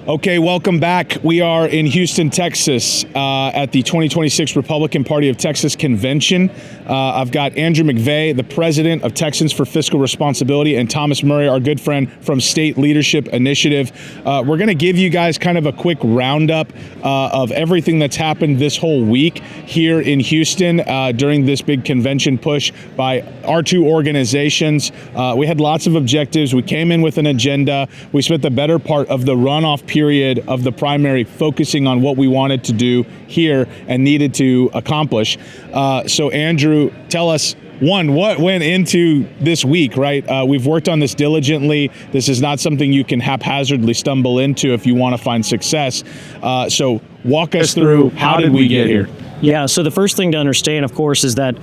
Okay, welcome back. We are in Houston, Texas, at the 2026 Republican Party of Texas Convention. I've got Andrew McVeigh, the president of Texans for Fiscal Responsibility, and Thomas Murray, our good friend from State Leadership Initiative. We're going to give you guys kind of a quick roundup of everything that's happened this whole week here in Houston during this big convention push by our two organizations. We had lots of objectives. We came in with an agenda. We spent the better part of the runoff period of the primary focusing on what we wanted to do here and needed to accomplish. So Andrew, tell us, one, what went into this week, right? We've worked on this diligently. This is not something you can haphazardly stumble into if you want to find success. So walk us through, how did we get here? Yeah, so the first thing to understand, of course, is that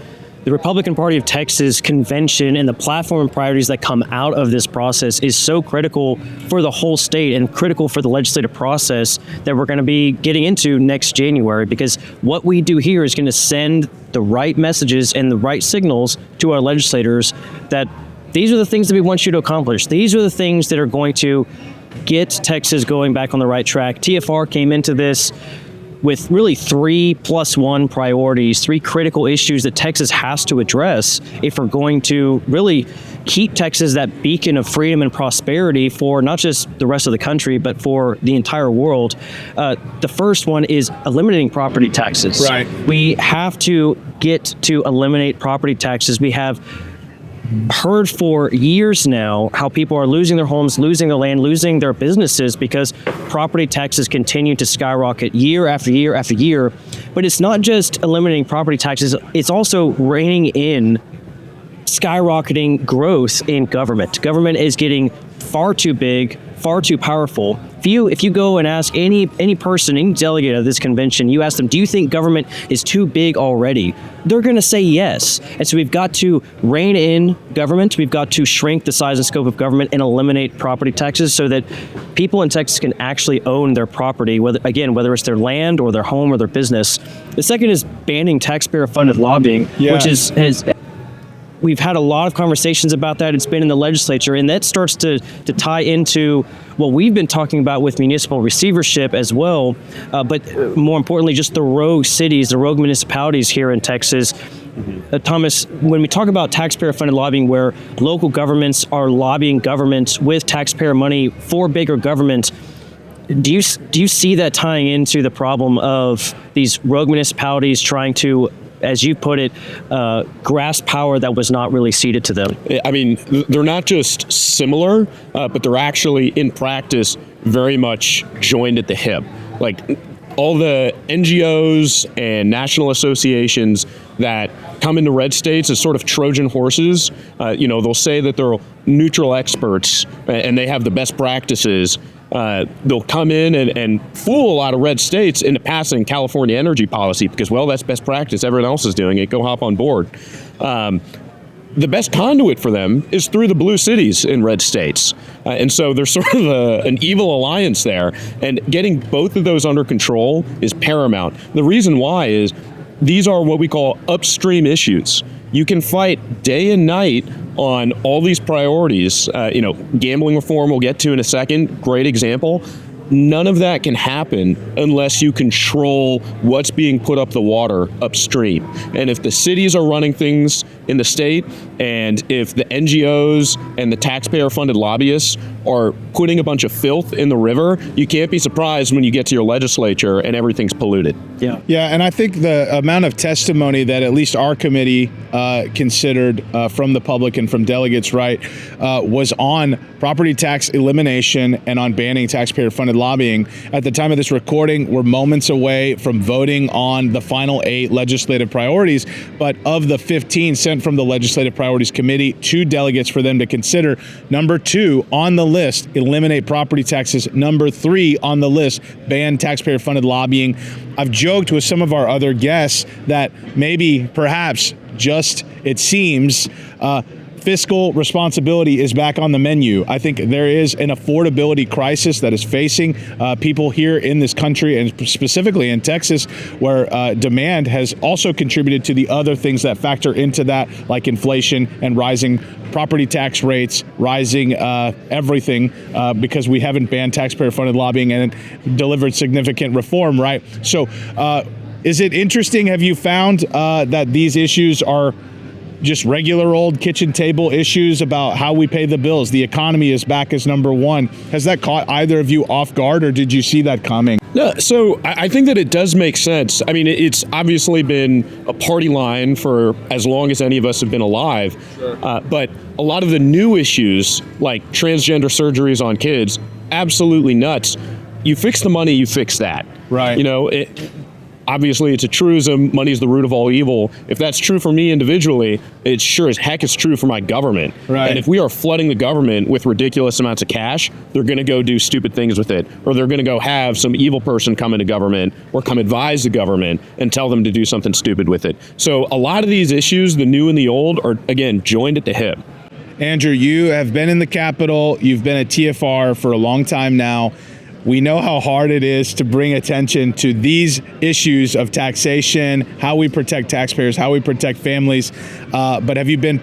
the Republican Party of Texas convention and the platform and priorities that come out of this process is so critical for the whole state and critical for the legislative process that we're going to be getting into next January, because what we do here is going to send the right messages and the right signals to our legislators that these are the things that we want you to accomplish. These are the things that are going to get Texas going back on the right track. TFR came into this with really 3+1 priorities, 3 critical issues that Texas has to address if we're going to really keep Texas that beacon of freedom and prosperity for not just the rest of the country, but for the entire world. The first one is eliminating property taxes. Right. We have to get to eliminate property taxes. We have heard for years now how people are losing their homes, losing their land, losing their businesses because property taxes continue to skyrocket year after year after year. But it's not just eliminating property taxes, it's also reining in skyrocketing growth in government. Government is getting far too big, far too powerful. If you go and ask any person, any delegate of this convention, you ask them, do you think government is too big already? They're going to say yes. And so we've got to rein in government. We've got to shrink the size and scope of government and eliminate property taxes so that people in Texas can actually own their property, whether it's their land or their home or their business. The second is banning taxpayer-funded lobbying, which is we've had a lot of conversations about that. It's been in the legislature, and that starts to tie into what we've been talking about with municipal receivership as well. But more importantly, just the rogue cities, the rogue municipalities here in Texas. Thomas, when we talk about taxpayer-funded lobbying, where local governments are lobbying government with taxpayer money for bigger government, do you see that tying into the problem of these rogue municipalities trying to, as you put it, grasp power that was not really ceded to them? I mean, they're not just similar, but they're actually, in practice, very much joined at the hip. Like, all the NGOs and national associations that come into red states as sort of Trojan horses, they'll say that they're neutral experts and they have the best practices. They'll come in and fool a lot of red states into passing California energy policy because, well, that's best practice. Everyone else is doing it. Go hop on board. The best conduit for them is through the blue cities in red states. And so there's sort of an evil alliance there. And getting both of those under control is paramount. The reason why is these are what we call upstream issues. You can fight day and night on all these priorities. Gambling reform we'll get to in a second, great example. None of that can happen unless you control what's being put up the water upstream. And if the cities are running things in the state, and if the NGOs and the taxpayer-funded lobbyists are putting a bunch of filth in the river, you can't be surprised when you get to your legislature and everything's polluted. Yeah, and I think the amount of testimony that at least our committee considered from the public and from delegates, was on property tax elimination and on banning taxpayer-funded lobbying. At the time of this recording, we're moments away from voting on the final 8 legislative priorities, but of the 15 sent from the Legislative Priorities Committee, 2 delegates for them to consider. Number 2 on the list, eliminate property taxes. Number 3 on the list, ban taxpayer-funded lobbying. I've joked with some of our other guests that maybe, perhaps, just it seems, fiscal responsibility is back on the menu. I think there is an affordability crisis that is facing people here in this country, and specifically in Texas, where demand has also contributed to the other things that factor into that, like inflation and rising property tax rates, rising everything, because we haven't banned taxpayer-funded lobbying and delivered significant reform, right? So is it interesting? Have you found that these issues are just regular old kitchen table issues about how we pay the bills? The economy is back as number one. Has that caught either of you off guard, or did you see that coming? No, so I think that it does make sense. I mean, it's obviously been a party line for as long as any of us have been alive. Sure. But a lot of the new issues, like transgender surgeries on kids, absolutely nuts. You fix the money, you fix that. Right. You know, obviously, it's a truism, money is the root of all evil. If that's true for me individually, it sure as heck is true for my government. Right. And if we are flooding the government with ridiculous amounts of cash, they're going to go do stupid things with it. Or they're going to go have some evil person come into government or come advise the government and tell them to do something stupid with it. So a lot of these issues, the new and the old, are, again, joined at the hip. Andrew, you have been in the Capitol. You've been at TFR for a long time now. We know how hard it is to bring attention to these issues of taxation, how we protect taxpayers, how we protect families. But have you been,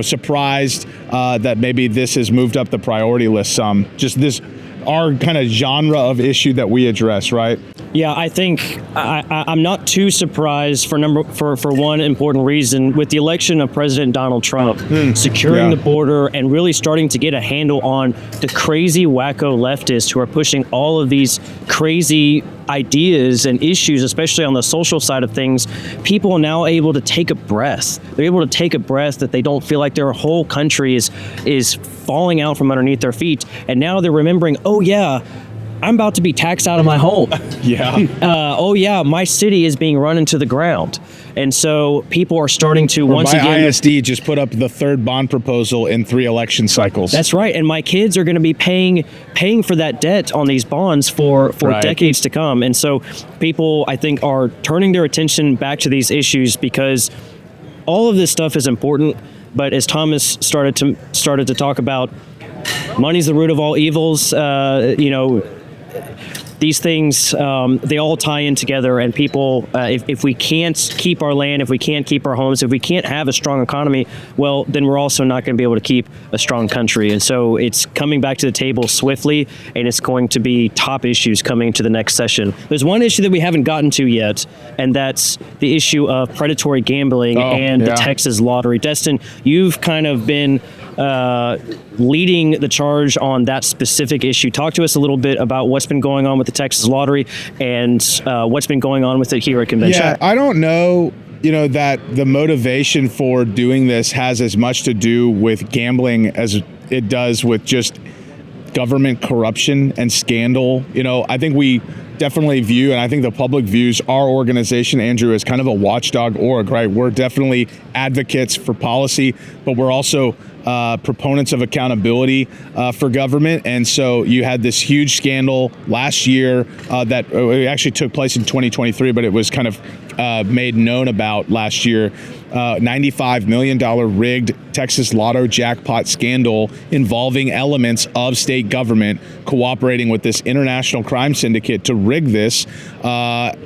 surprised that maybe this has moved up the priority list some? Just this, our kind of genre of issue that we address, right? Yeah, I think I'm not too surprised for one important reason. With the election of President Donald Trump, securing the border and really starting to get a handle on the crazy wacko leftists who are pushing all of these crazy ideas and issues, especially on the social side of things, people are now able to take a breath. They're able to take a breath that they don't feel like their whole country is falling out from underneath their feet. And now they're remembering, oh yeah, I'm about to be taxed out of my home. Yeah. Oh yeah, my city is being run into the ground. And so people are starting to once again. ISD just put up the third bond proposal in 3 election cycles. That's right. And my kids are going to be paying for that debt on these bonds for right. decades to come. And so people, I think, are turning their attention back to these issues because all of this stuff is important. But as Thomas started to talk about, money's the root of all evils. These things, they all tie in together, and people, if we can't keep our land, if we can't keep our homes, if we can't have a strong economy, well, then we're also not going to be able to keep a strong country. And so it's coming back to the table swiftly, and it's going to be top issues coming to the next session. There's one issue that we haven't gotten to yet, and that's the issue of predatory gambling the Texas lottery. Destin, you've kind of been leading the charge on that specific issue. Talk to us a little bit about what's been going on with the Texas lottery and what's been going on with it here at convention. Yeah, I don't know, that the motivation for doing this has as much to do with gambling as it does with just government corruption and scandal. I think we definitely view, and I think the public views our organization, Andrew, as kind of a watchdog org, right? We're definitely advocates for policy, but we're also proponents of accountability for government. And so you had this huge scandal last year that actually took place in 2023, but it was kind of made known about last year. $95 million rigged Texas Lotto jackpot scandal involving elements of state government cooperating with this international crime syndicate to rig this, at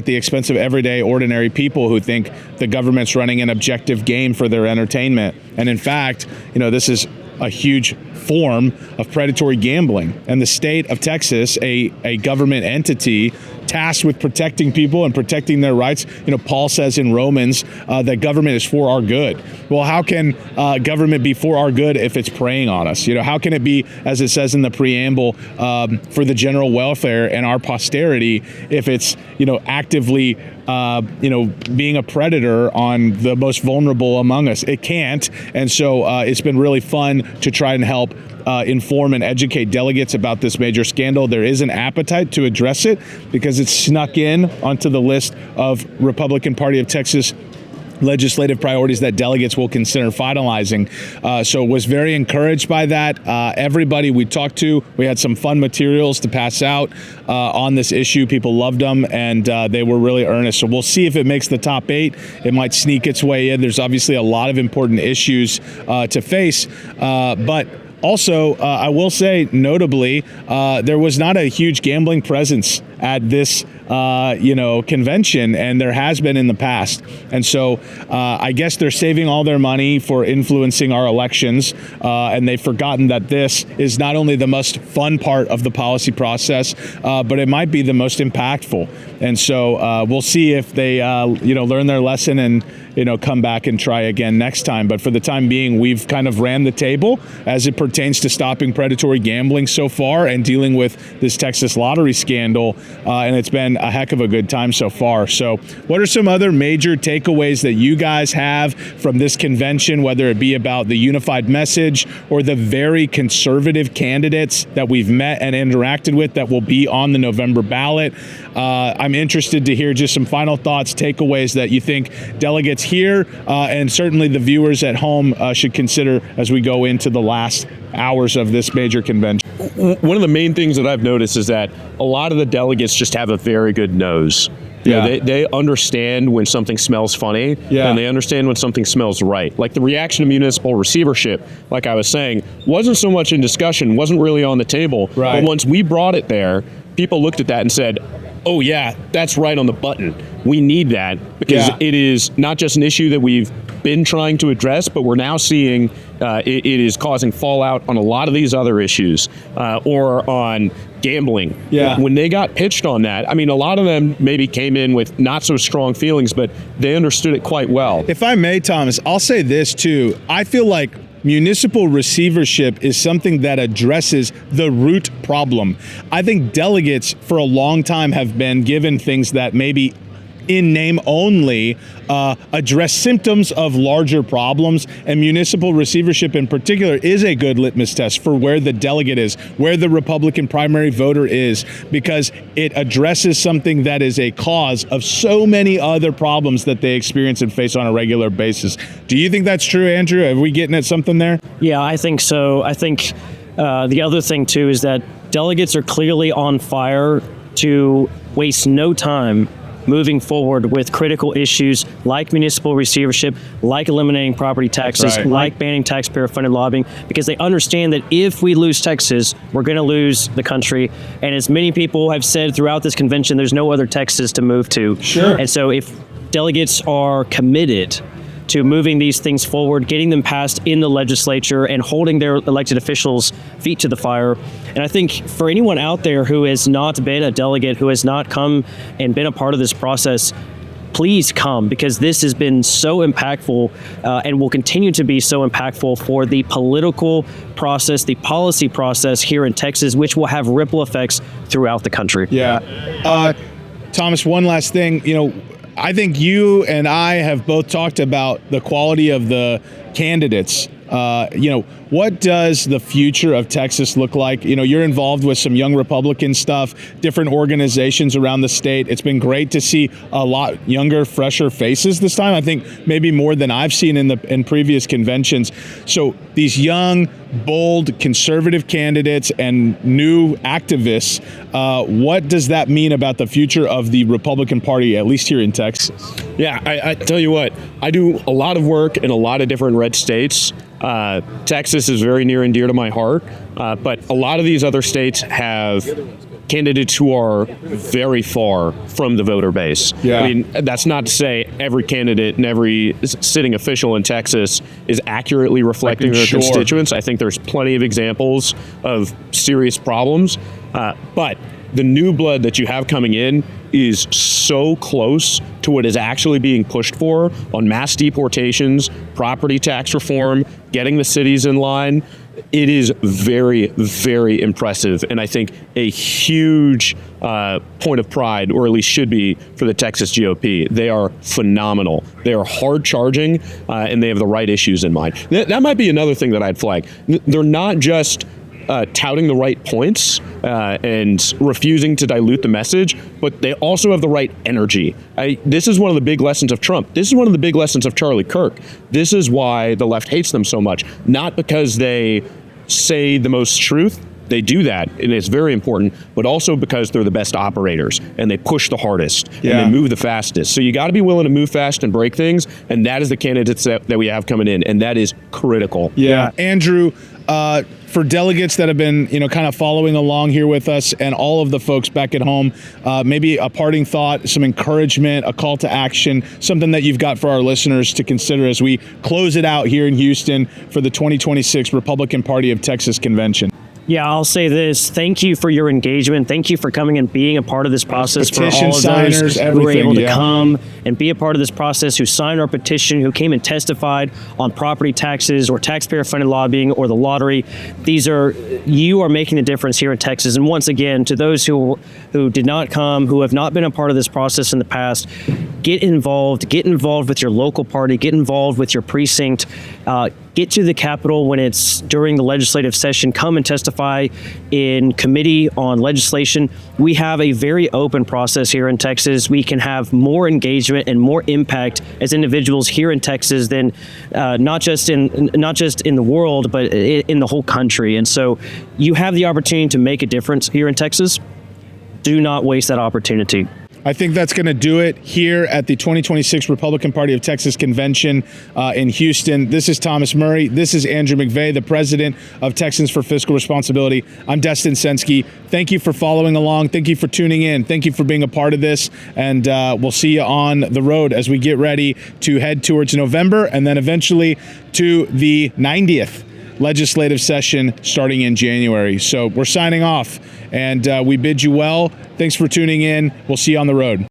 the expense of everyday, ordinary people who think the government's running an objective game for their entertainment. And in fact, this is a huge form of predatory gambling. And the state of Texas, a government entity tasked with protecting people and protecting their rights. Paul says in Romans that government is for our good. Well, how can government be for our good if it's preying on us? How can it be, as it says in the preamble, for the general welfare and our posterity if it's, actively, being a predator on the most vulnerable among us? It can't. And so it's been really fun to try and help inform and educate delegates about this major scandal. There is an appetite to address it because it's snuck in onto the list of Republican Party of Texas legislative priorities that delegates will consider finalizing. So was very encouraged by that. Everybody we talked to, we had some fun materials to pass out on this issue. People loved them, and they were really earnest. So we'll see if it makes the top 8. It might sneak its way in. There's obviously a lot of important issues to face, but also, I will say, notably, there was not a huge gambling presence at this, convention, and there has been in the past. And so I guess they're saving all their money for influencing our elections, and they've forgotten that this is not only the most fun part of the policy process, but it might be the most impactful. And so we'll see if they, learn their lesson and, come back and try again next time. But for the time being, we've kind of ran the table as it pertains to stopping predatory gambling so far and dealing with this Texas lottery scandal. And it's been a heck of a good time so far. So what are some other major takeaways that you guys have from this convention, whether it be about the unified message or the very conservative candidates that we've met and interacted with that will be on the November ballot? I'm interested to hear just some final thoughts, takeaways that you think delegates here and certainly the viewers at home should consider as we go into the last hours of this major convention. One of the main things that I've noticed is that a lot of the delegates just have a very good nose. They understand when something smells funny, and they understand when something smells right. Like the reaction to municipal receivership, like I was saying, wasn't so much in discussion, wasn't really on the table. Right. But once we brought it there, people looked at that and said, oh yeah, that's right on the button. We need that because it is not just an issue that we've been trying to address, but we're now seeing it is causing fallout on a lot of these other issues or on gambling. Yeah. When they got pitched on that, I mean, a lot of them maybe came in with not so strong feelings, but they understood it quite well. If I may, Thomas, I'll say this too. I feel like municipal receivership is something that addresses the root problem. I think delegates for a long time have been given things that maybe in name only address symptoms of larger problems, and municipal receivership in particular is a good litmus test for where the delegate is, where the Republican primary voter is, because it addresses something that is a cause of so many other problems that they experience and face on a regular basis. Do you think that's true, Andrew? Are we getting at something there? Yeah, I think so. I think the other thing, too, is that delegates are clearly on fire to waste no time moving forward with critical issues like municipal receivership, like eliminating property taxes, like banning taxpayer-funded lobbying, because they understand that if we lose Texas, we're going to lose the country. And as many people have said throughout this convention, there's no other Texas to move to. Sure. And so if delegates are committed to moving these things forward, getting them passed in the legislature, and holding their elected officials' feet to the fire. And I think for anyone out there who has not been a delegate, who has not come and been a part of this process, please come, because this has been so impactful and will continue to be so impactful for the political process, the policy process here in Texas, which will have ripple effects throughout the country. Yeah. Thomas, one last thing, I think you and I have both talked about the quality of the candidates. What does the future of Texas look like? You're involved with some young Republican stuff, different organizations around the state. It's been great to see a lot younger, fresher faces this time. I think maybe more than I've seen in previous conventions. So these young, bold, conservative candidates and new activists, what does that mean about the future of the Republican Party, at least here in Texas? Yeah, I tell you what, I do a lot of work in a lot of different red states. Texas is very near and dear to my heart, but a lot of these other states have candidates who are very far from the voter base. Yeah. I mean, that's not to say every candidate and every sitting official in Texas is accurately reflecting their constituents. I think there's plenty of examples of serious problems, but the new blood that you have coming in is so close to what is actually being pushed for on mass deportations, property tax reform, getting the cities in line. It is very, very impressive, and I think a huge point of pride, or at least should be, for the Texas GOP. They are phenomenal. They are hard-charging, and they have the right issues in mind. That might be another thing that I'd flag. They're not just touting the right points and refusing to dilute the message, but they also have the right energy. This is one of the big lessons of Trump. This is one of the big lessons of Charlie Kirk. This is why the left hates them so much. Not because they say the most truth. They do that, and it's very important, but also because they're the best operators, and they push the hardest, and they move the fastest. So you got to be willing to move fast and break things, and that is the candidates that we have coming in, and that is critical. Yeah. Andrew, for delegates that have been, kind of following along here with us, and all of the folks back at home, maybe a parting thought, some encouragement, a call to action, something that you've got for our listeners to consider as we close it out here in Houston for the 2026 Republican Party of Texas Convention. Yeah, I'll say this. Thank you for your engagement. Thank you for coming and being a part of this process. Petition for all of signers, those who were able to come and be a part of this process, who signed our petition, who came and testified on property taxes or taxpayer-funded lobbying or the lottery. You are making the difference here in Texas. And once again, to those who did not come, who have not been a part of this process in the past, get involved with your local party, get involved with your precinct, get to the Capitol when it's during the legislative session, come and testify in committee on legislation. We have a very open process here in Texas. We can have more engagement and more impact as individuals here in Texas than not just in the world, but in the whole country. And so you have the opportunity to make a difference here in Texas. Do not waste that opportunity. I think that's going to do it here at the 2026 Republican Party of Texas Convention in Houston. This is Thomas Murray. This is Andrew McVeigh, the president of Texans for Fiscal Responsibility. I'm Destin Sensky. Thank you for following along. Thank you for tuning in. Thank you for being a part of this. And we'll see you on the road as we get ready to head towards November and then eventually to the 90th legislative session starting in January. So we're signing off, and we bid you well. Thanks for tuning in. We'll see you on the road.